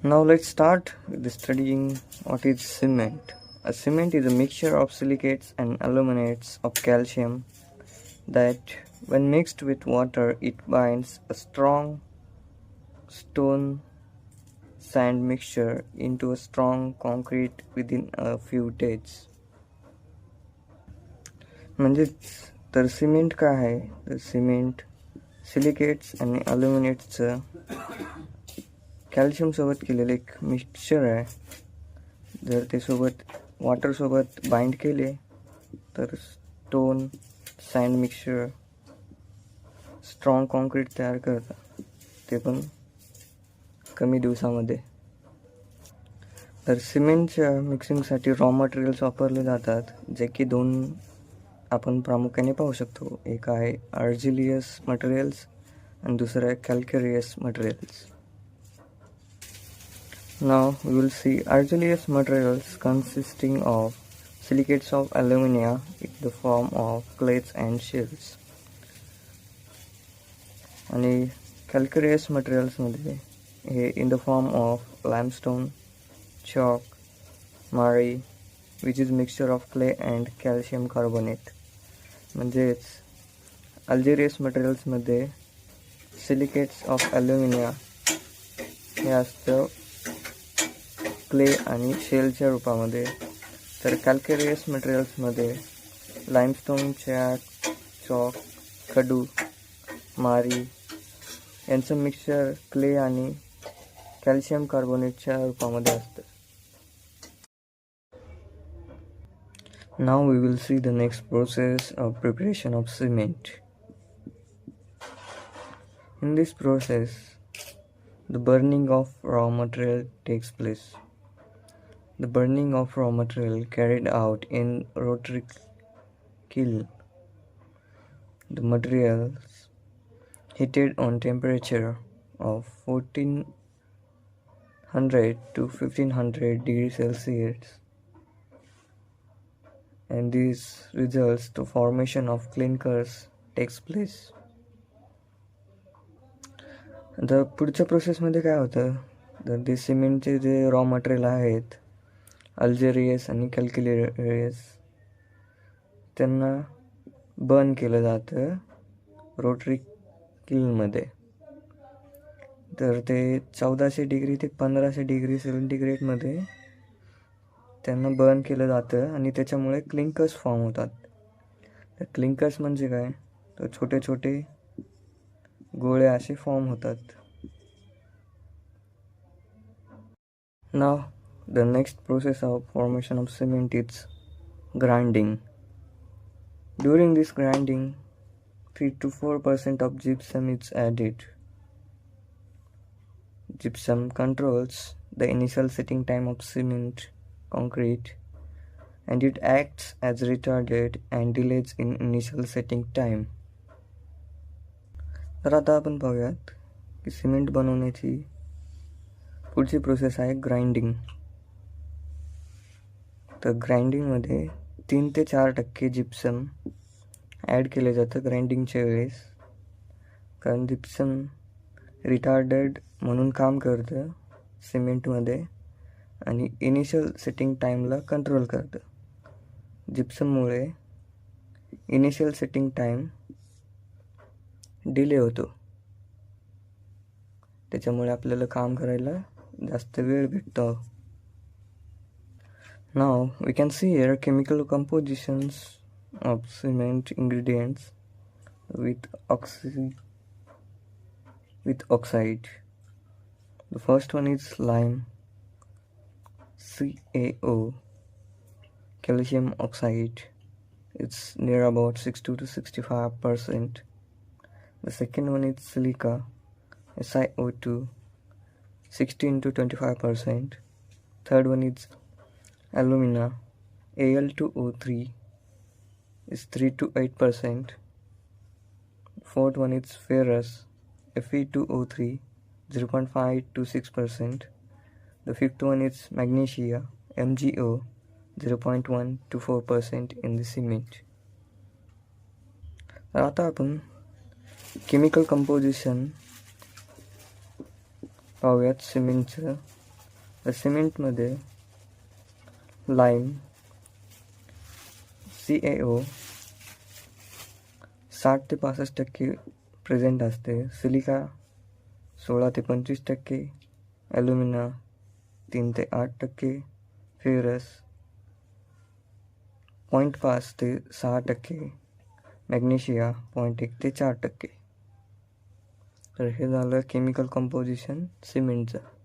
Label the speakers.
Speaker 1: Now let's start with studying what is cement. A cement is a mixture of silicates and aluminates of calcium that, when mixed with water, it binds a strong stone sand mixture into a strong concrete within a few days. म्हणजेच तर cement काय आहे तर cement silicates आणि अल्युमिनेट्सचं calcium सोबत केलेलं एक mixture आहे. जर ते सोबत वॉटर सोबत बाइंड केले तर stone sand mixture strong concrete तयार करतात, ते पण कमी दिवसामध्ये. तर सिमेंटच्या मिक्सिंगसाठी रॉ मटेरियल्स वापरले जातात, जे की दोन आपण प्रामुख्याने पाहू शकतो. एक आहे आर्जिलियस मटेरियल्स आणि दुसरं आहे कॅल्केरियस materials. Now we will see argillaceous materials consisting of silicates of alumina in the form of clays and shells. आणि calcareous materials मध्ये हे in the form of limestone, chalk, marl, which is mixture of clay and calcium carbonate. म्हणजेच अल्जिरियस materials मध्ये silicates of alumina हे असतं clay आणि शेलच्या रूपामध्ये, तर कॅल्केरियस मटेरियल्समध्ये limestone, chalk, खडू, मारी यांचं मिक्सचर क्ले आणि कॅल्शियम कार्बोनेटच्या रूपामध्ये असतं. Now we will see the next process of preparation of cement. In this process the burning of raw material takes place. The burning of raw material carried out in rotary kiln. The materials heated on temperature of 1400 to 1500 degrees Celsius, and this results to formation of clinkers takes place. आता पुढच्या प्रोसेसमध्ये काय होतं तर ते सिमेंटचे जे raw material आहेत अल्जेरियस आणि कॅल्क्युलेरियस त्यांना बर्न केलं जातं रोटरी किलमध्ये. तर ते 1400 डिग्री ते 1500 डिग्री सेंटीग्रेडमध्ये त्यांना बर्न केलं जातं आणि त्याच्यामुळे क्लिंकर्स फॉर्म होतात. तर क्लिंकर्स म्हणजे काय तर छोटे छोटे गोळे असे फॉर्म होतात. Now the next process of formation of cement is grinding. During this grinding 3 to 4% of gypsum is added. Gypsum controls the initial setting time of cement concrete, and it acts as retardant and delays in initial setting time. तर आता आपण पाहूयात की cement बनवण्याची पुढची process आहे grinding. तर ग्राइंडिंगमध्ये 3 ते 4% जिप्सम ॲड केले जातं ग्राइंडिंगच्या वेळेस, कारण जिप्सम रिटार्डेड म्हणून काम करतं सिमेंटमध्ये आणि इनिशियल सेटिंग टाईमला कंट्रोल करतं. जिप्सममुळे इनिशियल सेटिंग टाईम डिले होतो, त्याच्यामुळे आपल्याला काम करायला जास्त वेळ भेटतो. Now we can see here chemical compositions of cement ingredients with oxide. The first one is lime, CaO, calcium oxide. It's near about 60 to 65%. The second one is silica, SiO2, 16 to 25%. Third one is alumina, Al2O3, is 3 to 8%. Fourth one is ferrous, Fe2O3, 0.5 to 6%. The fifth one is magnesia, MgO, 0.1 to 4% in the cement. आता आपण chemical composition पाहूयात सिमेंटचं. तर सिमेंटमध्ये lime CaO 60 ते 65% present असते, silica 16 ते 25%, ॲल्युमिना 3 ते 8%, ferrous 0.5 ते 6%, magnesia 0.1 ते 4%. तर हे झालं केमिकल कंपोजिशन सिमेंटचं.